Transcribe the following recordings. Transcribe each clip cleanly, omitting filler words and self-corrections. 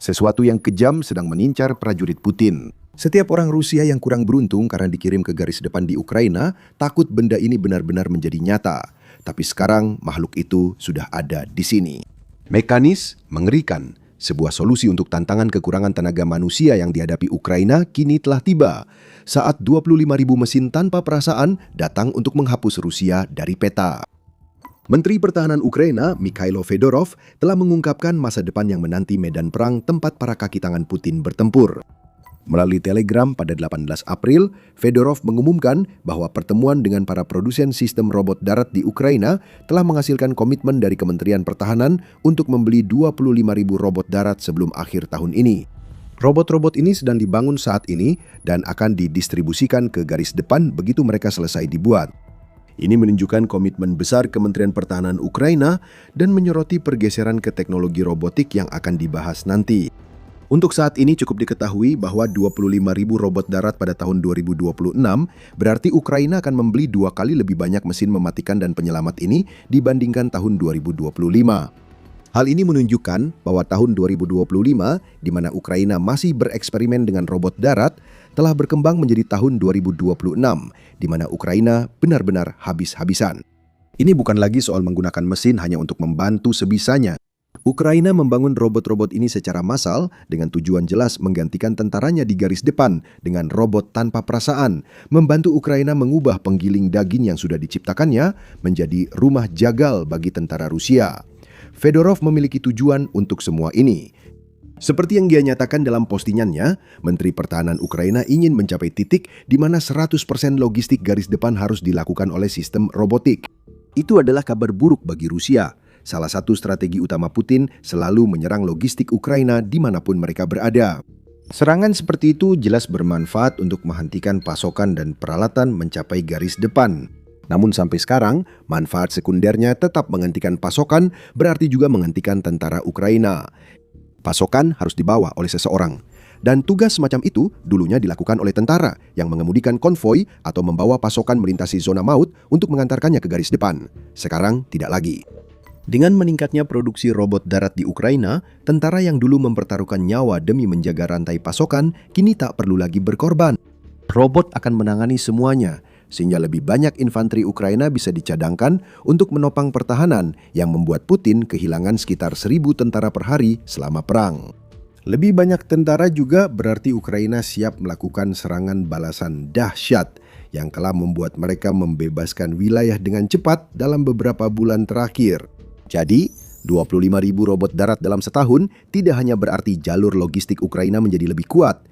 Sesuatu yang kejam sedang mengincar prajurit Putin. Setiap orang Rusia yang kurang beruntung karena dikirim ke garis depan di Ukraina, takut benda ini benar-benar menjadi nyata. Tapi sekarang makhluk itu sudah ada di sini. Mekanis mengerikan. Sebuah solusi untuk tantangan kekurangan tenaga manusia yang dihadapi Ukraina kini telah tiba. Saat 25.000 mesin tanpa perasaan datang untuk menghapus Rusia dari peta. Menteri Pertahanan Ukraina, Mikhailo Fedorov, telah mengungkapkan masa depan yang menanti medan perang tempat para kaki tangan Putin bertempur. Melalui Telegram pada 18 April, Fedorov mengumumkan bahwa pertemuan dengan para produsen sistem robot darat di Ukraina telah menghasilkan komitmen dari Kementerian Pertahanan untuk membeli 25.000 robot darat sebelum akhir tahun ini. Robot-robot ini sedang dibangun saat ini dan akan didistribusikan ke garis depan begitu mereka selesai dibuat. Ini menunjukkan komitmen besar Kementerian Pertahanan Ukraina dan menyoroti pergeseran ke teknologi robotik yang akan dibahas nanti. Untuk saat ini cukup diketahui bahwa 25.000 robot darat pada tahun 2026 berarti Ukraina akan membeli 2 kali lebih banyak mesin mematikan dan penyelamat ini dibandingkan tahun 2025. Hal ini menunjukkan bahwa tahun 2025, di mana Ukraina masih bereksperimen dengan robot darat, telah berkembang menjadi tahun 2026, di mana Ukraina benar-benar habis-habisan. Ini bukan lagi soal menggunakan mesin hanya untuk membantu sebisanya. Ukraina membangun robot-robot ini secara massal dengan tujuan jelas menggantikan tentaranya di garis depan dengan robot tanpa perasaan, membantu Ukraina mengubah penggiling daging yang sudah diciptakannya menjadi rumah jagal bagi tentara Rusia. Fedorov memiliki tujuan untuk semua ini. Seperti yang dia nyatakan dalam postingannya, Menteri Pertahanan Ukraina ingin mencapai titik di mana 100% logistik garis depan harus dilakukan oleh sistem robotik. Itu adalah kabar buruk bagi Rusia. Salah satu strategi utama Putin selalu menyerang logistik Ukraina dimanapun mereka berada. Serangan seperti itu jelas bermanfaat untuk menghentikan pasokan dan peralatan mencapai garis depan. Namun sampai sekarang, manfaat sekundernya tetap menghentikan pasokan berarti juga menghentikan tentara Ukraina. Pasokan harus dibawa oleh seseorang. Dan tugas semacam itu dulunya dilakukan oleh tentara yang mengemudikan konvoi atau membawa pasokan melintasi zona maut untuk mengantarkannya ke garis depan. Sekarang tidak lagi. Dengan meningkatnya produksi robot darat di Ukraina, tentara yang dulu mempertaruhkan nyawa demi menjaga rantai pasokan kini tak perlu lagi berkorban. Robot akan menangani semuanya, sehingga lebih banyak infanteri Ukraina bisa dicadangkan untuk menopang pertahanan yang membuat Putin kehilangan sekitar 1.000 tentara per hari selama perang. Lebih banyak tentara juga berarti Ukraina siap melakukan serangan balasan dahsyat yang telah membuat mereka membebaskan wilayah dengan cepat dalam beberapa bulan terakhir. Jadi, 25.000 robot darat dalam setahun tidak hanya berarti jalur logistik Ukraina menjadi lebih kuat.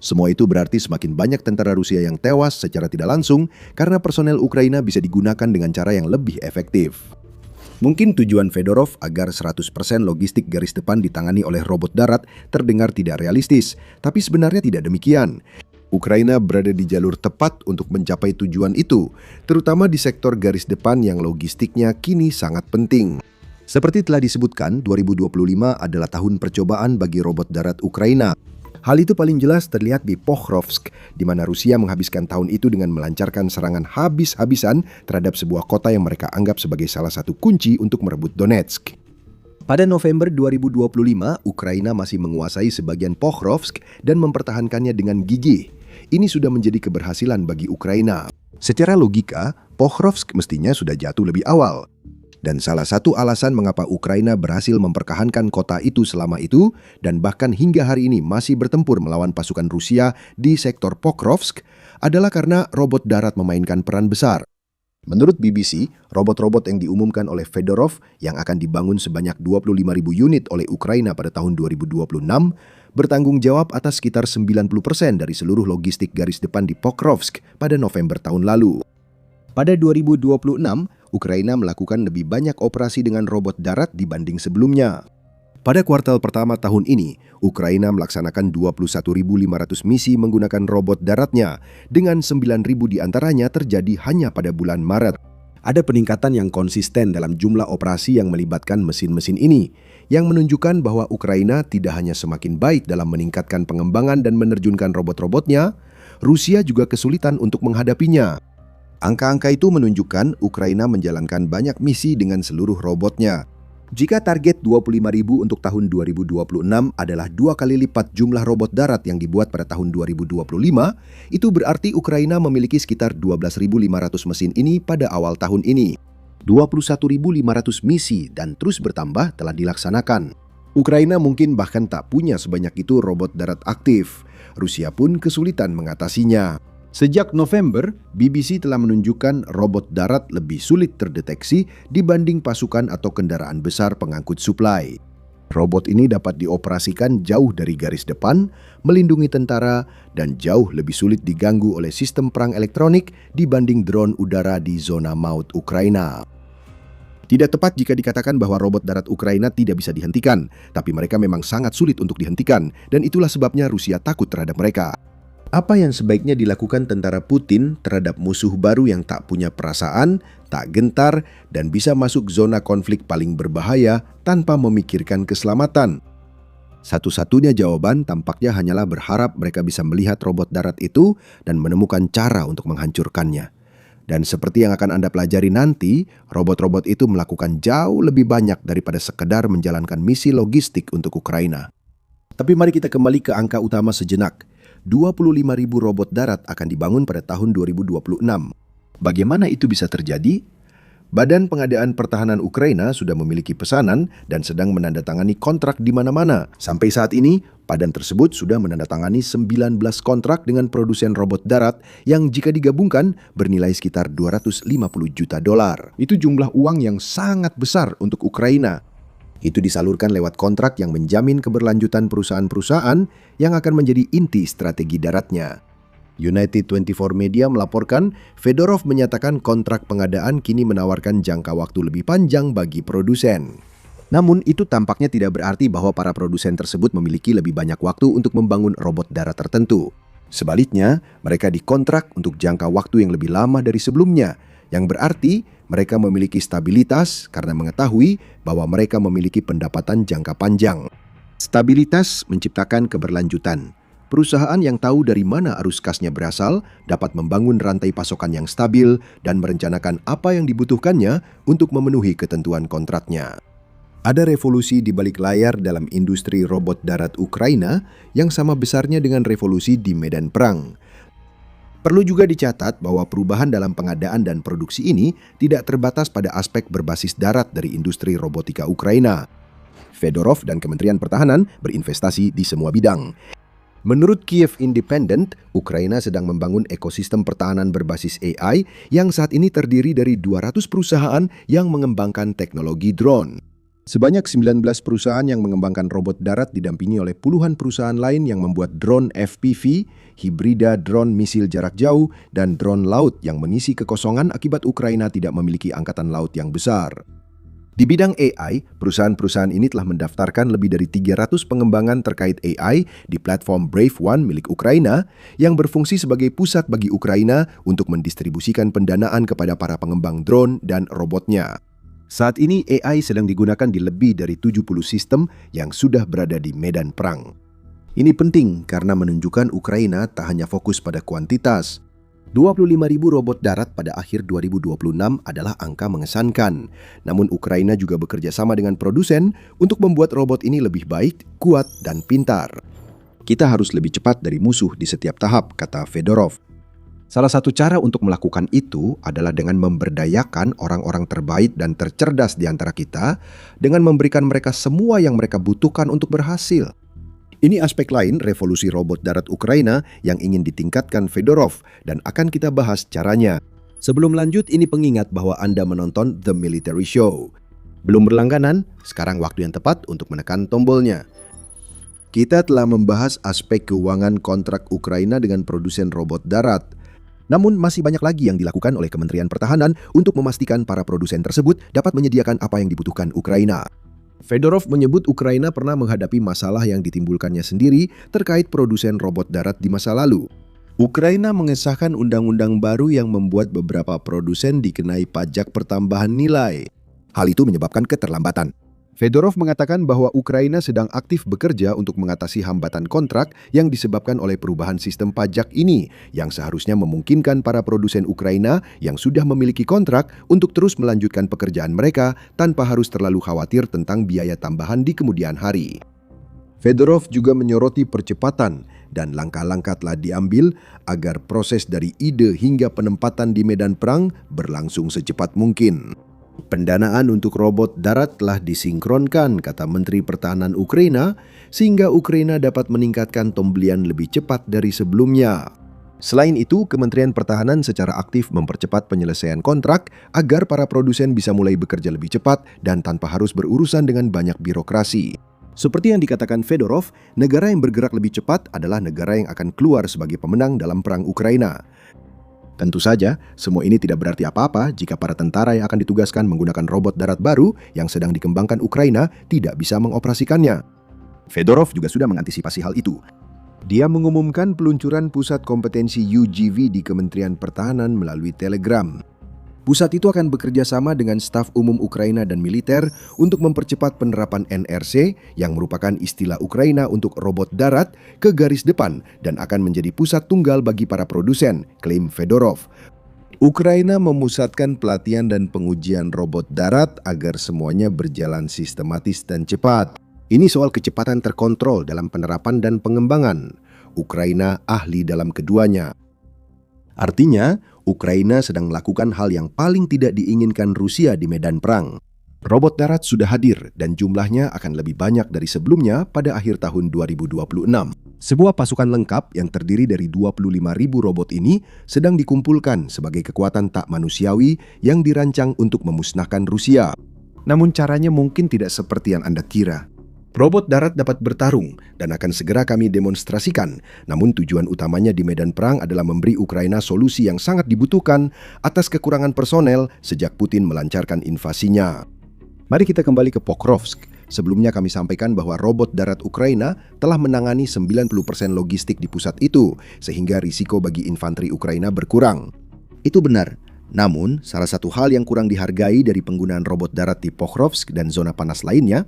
Semua itu berarti semakin banyak tentara Rusia yang tewas secara tidak langsung karena personel Ukraina bisa digunakan dengan cara yang lebih efektif. Mungkin tujuan Fedorov agar 100% logistik garis depan ditangani oleh robot darat terdengar tidak realistis, tapi sebenarnya tidak demikian. Ukraina berada di jalur tepat untuk mencapai tujuan itu, terutama di sektor garis depan yang logistiknya kini sangat penting. Seperti telah disebutkan, 2025 adalah tahun percobaan bagi robot darat Ukraina. Hal itu paling jelas terlihat di Pokrovsk, di mana Rusia menghabiskan tahun itu dengan melancarkan serangan habis-habisan terhadap sebuah kota yang mereka anggap sebagai salah satu kunci untuk merebut Donetsk. Pada November 2025, Ukraina masih menguasai sebagian Pokrovsk dan mempertahankannya dengan gigih. Ini sudah menjadi keberhasilan bagi Ukraina. Secara logika, Pokrovsk mestinya sudah jatuh lebih awal. Dan salah satu alasan mengapa Ukraina berhasil mempertahankan kota itu selama itu dan bahkan hingga hari ini masih bertempur melawan pasukan Rusia di sektor Pokrovsk adalah karena robot darat memainkan peran besar. Menurut BBC, robot-robot yang diumumkan oleh Fedorov yang akan dibangun sebanyak 25.000 unit oleh Ukraina pada tahun 2026 bertanggung jawab atas sekitar 90% dari seluruh logistik garis depan di Pokrovsk pada November tahun lalu. Pada 2026, Ukraina melakukan lebih banyak operasi dengan robot darat dibanding sebelumnya. Pada kuartal pertama tahun ini, Ukraina melaksanakan 21.500 misi menggunakan robot daratnya, dengan 9.000 diantaranya terjadi hanya pada bulan Maret. Ada peningkatan yang konsisten dalam jumlah operasi yang melibatkan mesin-mesin ini, yang menunjukkan bahwa Ukraina tidak hanya semakin baik dalam meningkatkan pengembangan dan menerjunkan robot-robotnya, Rusia juga kesulitan untuk menghadapinya. Angka-angka itu menunjukkan Ukraina menjalankan banyak misi dengan seluruh robotnya. Jika target 25.000 untuk tahun 2026 adalah 2 kali lipat jumlah robot darat yang dibuat pada tahun 2025, itu berarti Ukraina memiliki sekitar 12.500 mesin ini pada awal tahun ini. 21.500 misi dan terus bertambah telah dilaksanakan. Ukraina mungkin bahkan tak punya sebanyak itu robot darat aktif. Rusia pun kesulitan mengatasinya. Sejak November, BBC telah menunjukkan robot darat lebih sulit terdeteksi dibanding pasukan atau kendaraan besar pengangkut suplai. Robot ini dapat dioperasikan jauh dari garis depan, melindungi tentara, dan jauh lebih sulit diganggu oleh sistem perang elektronik dibanding drone udara di zona maut Ukraina. Tidak tepat jika dikatakan bahwa robot darat Ukraina tidak bisa dihentikan, tapi mereka memang sangat sulit untuk dihentikan, dan itulah sebabnya Rusia takut terhadap mereka. Apa yang sebaiknya dilakukan tentara Putin terhadap musuh baru yang tak punya perasaan, tak gentar, dan bisa masuk zona konflik paling berbahaya tanpa memikirkan keselamatan? Satu-satunya jawaban tampaknya hanyalah berharap mereka bisa melihat robot darat itu dan menemukan cara untuk menghancurkannya. Dan seperti yang akan Anda pelajari nanti, robot-robot itu melakukan jauh lebih banyak daripada sekedar menjalankan misi logistik untuk Ukraina. Tapi mari kita kembali ke angka utama sejenak. 25.000 robot darat akan dibangun pada tahun 2026. Bagaimana itu bisa terjadi? Badan Pengadaan Pertahanan Ukraina sudah memiliki pesanan dan sedang menandatangani kontrak di mana-mana. Sampai saat ini, badan tersebut sudah menandatangani 19 kontrak dengan produsen robot darat yang jika digabungkan bernilai sekitar $250 juta. Itu jumlah uang yang sangat besar untuk Ukraina. Itu disalurkan lewat kontrak yang menjamin keberlanjutan perusahaan-perusahaan yang akan menjadi inti strategi daratnya. United 24 Media melaporkan, Fedorov menyatakan kontrak pengadaan kini menawarkan jangka waktu lebih panjang bagi produsen. Namun itu tampaknya tidak berarti bahwa para produsen tersebut memiliki lebih banyak waktu untuk membangun robot darat tertentu. Sebaliknya, mereka dikontrak untuk jangka waktu yang lebih lama dari sebelumnya, yang berarti mereka memiliki stabilitas karena mengetahui bahwa mereka memiliki pendapatan jangka panjang. Stabilitas menciptakan keberlanjutan. Perusahaan yang tahu dari mana arus kasnya berasal dapat membangun rantai pasokan yang stabil dan merencanakan apa yang dibutuhkannya untuk memenuhi ketentuan kontraknya. Ada revolusi di balik layar dalam industri robot darat Ukraina yang sama besarnya dengan revolusi di medan perang. Perlu juga dicatat bahwa perubahan dalam pengadaan dan produksi ini tidak terbatas pada aspek berbasis darat dari industri robotika Ukraina. Fedorov dan Kementerian Pertahanan berinvestasi di semua bidang. Menurut Kiev Independent, Ukraina sedang membangun ekosistem pertahanan berbasis AI yang saat ini terdiri dari 200 perusahaan yang mengembangkan teknologi drone. Sebanyak 19 perusahaan yang mengembangkan robot darat didampingi oleh puluhan perusahaan lain yang membuat drone FPV, hibrida drone misil jarak jauh, dan drone laut yang mengisi kekosongan akibat Ukraina tidak memiliki angkatan laut yang besar. Di bidang AI, perusahaan-perusahaan ini telah mendaftarkan lebih dari 300 pengembangan terkait AI di platform Brave One milik Ukraina yang berfungsi sebagai pusat bagi Ukraina untuk mendistribusikan pendanaan kepada para pengembang drone dan robotnya. Saat ini AI sedang digunakan di lebih dari 70 sistem yang sudah berada di medan perang. Ini penting karena menunjukkan Ukraina tak hanya fokus pada kuantitas. 25.000 robot darat pada akhir 2026 adalah angka mengesankan. Namun Ukraina juga bekerja sama dengan produsen untuk membuat robot ini lebih baik, kuat, dan pintar. Kita harus lebih cepat dari musuh di setiap tahap, kata Fedorov. Salah satu cara untuk melakukan itu adalah dengan memberdayakan orang-orang terbaik dan tercerdas di antara kita dengan memberikan mereka semua yang mereka butuhkan untuk berhasil. Ini aspek lain revolusi robot darat Ukraina yang ingin ditingkatkan Fedorov dan akan kita bahas caranya. Sebelum lanjut, ini pengingat bahwa Anda menonton The Military Show. Belum berlangganan? Sekarang waktu yang tepat untuk menekan tombolnya. Kita telah membahas aspek keuangan kontrak Ukraina dengan produsen robot darat. Namun masih banyak lagi yang dilakukan oleh Kementerian Pertahanan untuk memastikan para produsen tersebut dapat menyediakan apa yang dibutuhkan Ukraina. Fedorov menyebut Ukraina pernah menghadapi masalah yang ditimbulkannya sendiri terkait produsen robot darat di masa lalu. Ukraina mengesahkan undang-undang baru yang membuat beberapa produsen dikenai pajak pertambahan nilai. Hal itu menyebabkan keterlambatan. Fedorov mengatakan bahwa Ukraina sedang aktif bekerja untuk mengatasi hambatan kontrak yang disebabkan oleh perubahan sistem pajak ini, yang seharusnya memungkinkan para produsen Ukraina yang sudah memiliki kontrak untuk terus melanjutkan pekerjaan mereka tanpa harus terlalu khawatir tentang biaya tambahan di kemudian hari. Fedorov juga menyoroti percepatan dan langkah-langkah telah diambil agar proses dari ide hingga penempatan di medan perang berlangsung secepat mungkin. Pendanaan untuk robot darat telah disinkronkan, kata Menteri Pertahanan Ukraina, sehingga Ukraina dapat meningkatkan pembelian lebih cepat dari sebelumnya. Selain itu, Kementerian Pertahanan secara aktif mempercepat penyelesaian kontrak agar para produsen bisa mulai bekerja lebih cepat dan tanpa harus berurusan dengan banyak birokrasi. Seperti yang dikatakan Fedorov, negara yang bergerak lebih cepat adalah negara yang akan keluar sebagai pemenang dalam perang Ukraina. Tentu saja, semua ini tidak berarti apa-apa jika para tentara yang akan ditugaskan menggunakan robot darat baru yang sedang dikembangkan Ukraina tidak bisa mengoperasikannya. Fedorov juga sudah mengantisipasi hal itu. Dia mengumumkan peluncuran pusat kompetensi UGV di Kementerian Pertahanan melalui Telegram. Pusat itu akan bekerja sama dengan staf umum Ukraina dan militer untuk mempercepat penerapan NRC yang merupakan istilah Ukraina untuk robot darat ke garis depan dan akan menjadi pusat tunggal bagi para produsen, klaim Fedorov. Ukraina memusatkan pelatihan dan pengujian robot darat agar semuanya berjalan sistematis dan cepat. Ini soal kecepatan terkontrol dalam penerapan dan pengembangan. Ukraina ahli dalam keduanya. Artinya, Ukraina sedang melakukan hal yang paling tidak diinginkan Rusia di medan perang. Robot darat sudah hadir dan jumlahnya akan lebih banyak dari sebelumnya pada akhir tahun 2026. Sebuah pasukan lengkap yang terdiri dari 25.000 robot ini sedang dikumpulkan sebagai kekuatan tak manusiawi yang dirancang untuk memusnahkan Rusia. Namun caranya mungkin tidak seperti yang Anda kira. Robot darat dapat bertarung dan akan segera kami demonstrasikan. Namun tujuan utamanya di medan perang adalah memberi Ukraina solusi yang sangat dibutuhkan atas kekurangan personel sejak Putin melancarkan invasinya. Mari kita kembali ke Pokrovsk. Sebelumnya kami sampaikan bahwa robot darat Ukraina telah menangani 90% logistik di pusat itu, sehingga risiko bagi infanteri Ukraina berkurang. Itu benar. Namun, salah satu hal yang kurang dihargai dari penggunaan robot darat di Pokrovsk dan zona panas lainnya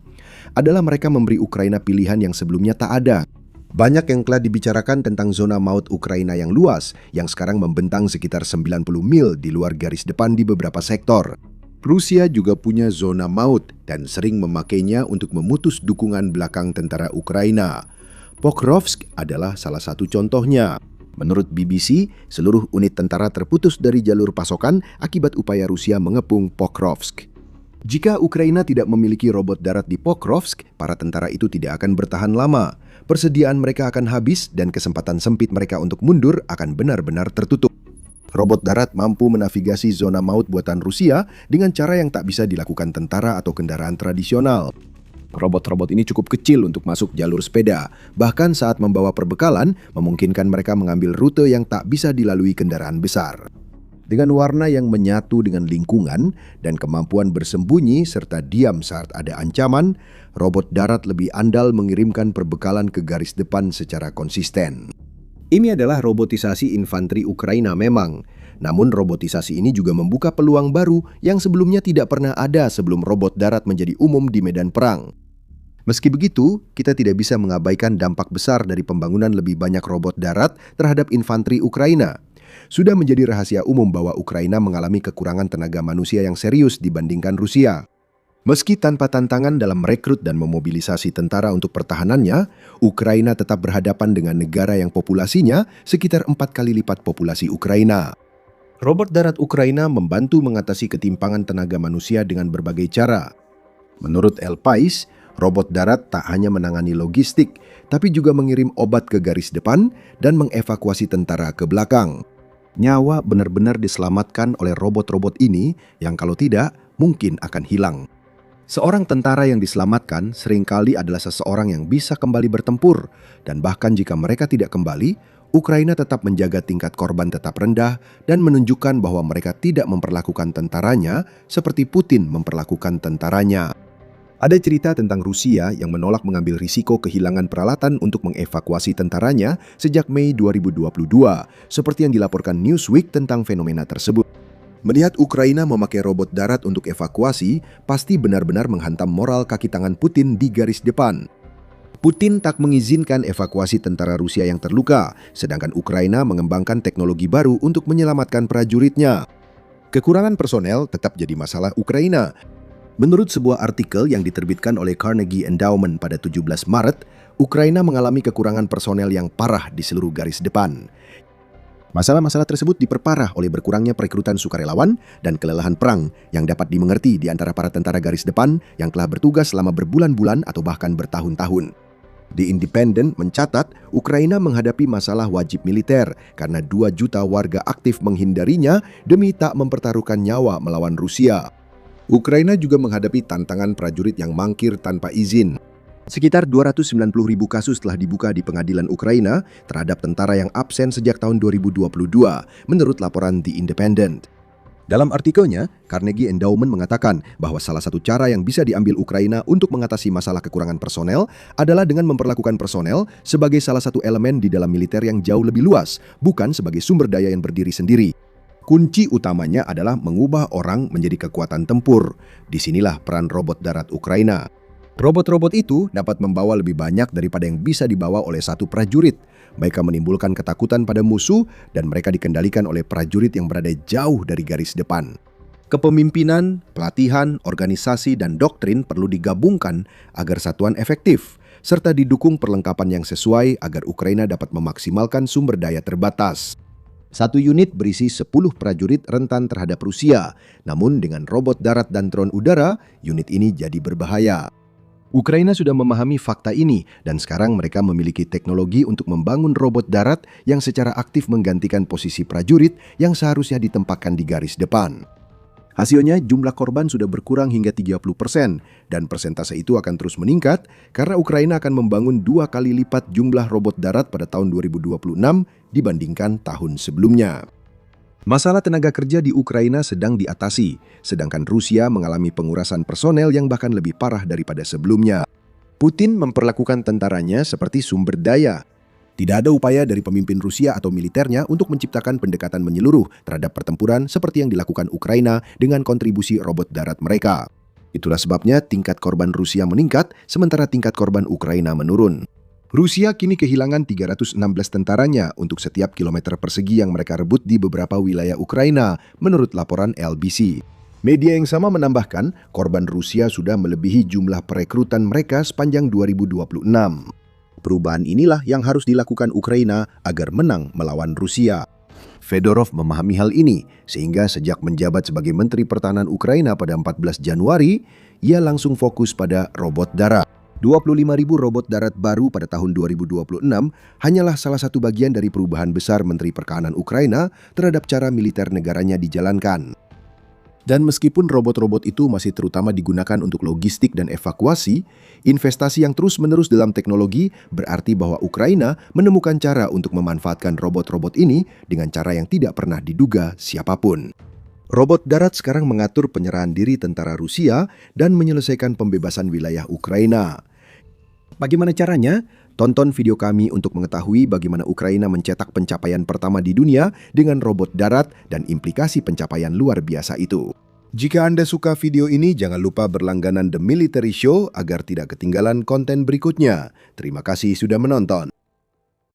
adalah mereka memberi Ukraina pilihan yang sebelumnya tak ada. Banyak yang telah dibicarakan tentang zona maut Ukraina yang luas, yang sekarang membentang sekitar 90 mil di luar garis depan di beberapa sektor. Rusia juga punya zona maut dan sering memakainya untuk memutus dukungan belakang tentara Ukraina. Pokrovsk adalah salah satu contohnya. Menurut BBC, seluruh unit tentara terputus dari jalur pasokan akibat upaya Rusia mengepung Pokrovsk. Jika Ukraina tidak memiliki robot darat di Pokrovsk, para tentara itu tidak akan bertahan lama. Persediaan mereka akan habis dan kesempatan sempit mereka untuk mundur akan benar-benar tertutup. Robot darat mampu menavigasi zona maut buatan Rusia dengan cara yang tak bisa dilakukan tentara atau kendaraan tradisional. Robot-robot ini cukup kecil untuk masuk jalur sepeda. Bahkan saat membawa perbekalan, memungkinkan mereka mengambil rute yang tak bisa dilalui kendaraan besar. Dengan warna yang menyatu dengan lingkungan dan kemampuan bersembunyi serta diam saat ada ancaman, robot darat lebih andal mengirimkan perbekalan ke garis depan secara konsisten. Ini adalah robotisasi infanteri Ukraina memang. Namun robotisasi ini juga membuka peluang baru yang sebelumnya tidak pernah ada sebelum robot darat menjadi umum di medan perang. Meski begitu, kita tidak bisa mengabaikan dampak besar dari pembangunan lebih banyak robot darat terhadap infanteri Ukraina. Sudah menjadi rahasia umum bahwa Ukraina mengalami kekurangan tenaga manusia yang serius dibandingkan Rusia. Meski tanpa tantangan dalam merekrut dan memobilisasi tentara untuk pertahanannya, Ukraina tetap berhadapan dengan negara yang populasinya sekitar 4 kali lipat populasi Ukraina. Robot darat Ukraina membantu mengatasi ketimpangan tenaga manusia dengan berbagai cara. Menurut El Pais, robot darat tak hanya menangani logistik, tapi juga mengirim obat ke garis depan dan mengevakuasi tentara ke belakang. Nyawa benar-benar diselamatkan oleh robot-robot ini yang kalau tidak, mungkin akan hilang. Seorang tentara yang diselamatkan seringkali adalah seseorang yang bisa kembali bertempur, dan bahkan jika mereka tidak kembali, Ukraina tetap menjaga tingkat korban tetap rendah dan menunjukkan bahwa mereka tidak memperlakukan tentaranya seperti Putin memperlakukan tentaranya. Ada cerita tentang Rusia yang menolak mengambil risiko kehilangan peralatan untuk mengevakuasi tentaranya sejak Mei 2022, seperti yang dilaporkan Newsweek tentang fenomena tersebut. Melihat Ukraina memakai robot darat untuk evakuasi, pasti benar-benar menghantam moral kaki tangan Putin di garis depan. Putin tak mengizinkan evakuasi tentara Rusia yang terluka, sedangkan Ukraina mengembangkan teknologi baru untuk menyelamatkan prajuritnya. Kekurangan personel tetap jadi masalah Ukraina. Menurut sebuah artikel yang diterbitkan oleh Carnegie Endowment pada 17 Maret, Ukraina mengalami kekurangan personel yang parah di seluruh garis depan. Masalah-masalah tersebut diperparah oleh berkurangnya perekrutan sukarelawan dan kelelahan perang yang dapat dimengerti di antara para tentara garis depan yang telah bertugas selama berbulan-bulan atau bahkan bertahun-tahun. The Independent mencatat Ukraina menghadapi masalah wajib militer karena 2 juta warga aktif menghindarinya demi tak mempertaruhkan nyawa melawan Rusia. Ukraina juga menghadapi tantangan prajurit yang mangkir tanpa izin. Sekitar 290.000 kasus telah dibuka di pengadilan Ukraina terhadap tentara yang absen sejak tahun 2022, menurut laporan The Independent. Dalam artikelnya, Carnegie Endowment mengatakan bahwa salah satu cara yang bisa diambil Ukraina untuk mengatasi masalah kekurangan personel adalah dengan memperlakukan personel sebagai salah satu elemen di dalam militer yang jauh lebih luas, bukan sebagai sumber daya yang berdiri sendiri. Kunci utamanya adalah mengubah orang menjadi kekuatan tempur. Disinilah peran robot darat Ukraina. Robot-robot itu dapat membawa lebih banyak daripada yang bisa dibawa oleh satu prajurit. Mereka menimbulkan ketakutan pada musuh dan mereka dikendalikan oleh prajurit yang berada jauh dari garis depan. Kepemimpinan, pelatihan, organisasi, dan doktrin perlu digabungkan agar satuan efektif, serta didukung perlengkapan yang sesuai agar Ukraina dapat memaksimalkan sumber daya terbatas. Satu unit berisi 10 prajurit rentan terhadap Rusia, namun dengan robot darat dan drone udara, unit ini jadi berbahaya. Ukraina sudah memahami fakta ini dan sekarang mereka memiliki teknologi untuk membangun robot darat yang secara aktif menggantikan posisi prajurit yang seharusnya ditempatkan di garis depan. Hasilnya jumlah korban sudah berkurang hingga 30% dan persentase itu akan terus meningkat karena Ukraina akan membangun 2 kali lipat jumlah robot darat pada tahun 2026 dibandingkan tahun sebelumnya. Masalah tenaga kerja di Ukraina sedang diatasi, sedangkan Rusia mengalami pengurasan personel yang bahkan lebih parah daripada sebelumnya. Putin memperlakukan tentaranya seperti sumber daya. Tidak ada upaya dari pemimpin Rusia atau militernya untuk menciptakan pendekatan menyeluruh terhadap pertempuran seperti yang dilakukan Ukraina dengan kontribusi robot darat mereka. Itulah sebabnya tingkat korban Rusia meningkat, sementara tingkat korban Ukraina menurun. Rusia kini kehilangan 316 tentaranya untuk setiap kilometer persegi yang mereka rebut di beberapa wilayah Ukraina, menurut laporan LBC. Media yang sama menambahkan, korban Rusia sudah melebihi jumlah perekrutan mereka sepanjang 2026. Perubahan inilah yang harus dilakukan Ukraina agar menang melawan Rusia. Fedorov memahami hal ini, sehingga sejak menjabat sebagai Menteri Pertahanan Ukraina pada 14 Januari, ia langsung fokus pada robot darat. 25.000 robot darat baru pada tahun 2026 hanyalah salah satu bagian dari perubahan besar Menteri Pertahanan Ukraina terhadap cara militer negaranya dijalankan. Dan meskipun robot-robot itu masih terutama digunakan untuk logistik dan evakuasi, investasi yang terus-menerus dalam teknologi berarti bahwa Ukraina menemukan cara untuk memanfaatkan robot-robot ini dengan cara yang tidak pernah diduga siapapun. Robot darat sekarang mengatur penyerahan diri tentara Rusia dan menyelesaikan pembebasan wilayah Ukraina. Bagaimana caranya? Tonton video kami untuk mengetahui bagaimana Ukraina mencetak pencapaian pertama di dunia dengan robot darat dan implikasi pencapaian luar biasa itu. Jika Anda suka video ini, jangan lupa berlangganan The Military Show agar tidak ketinggalan konten berikutnya. Terima kasih sudah menonton.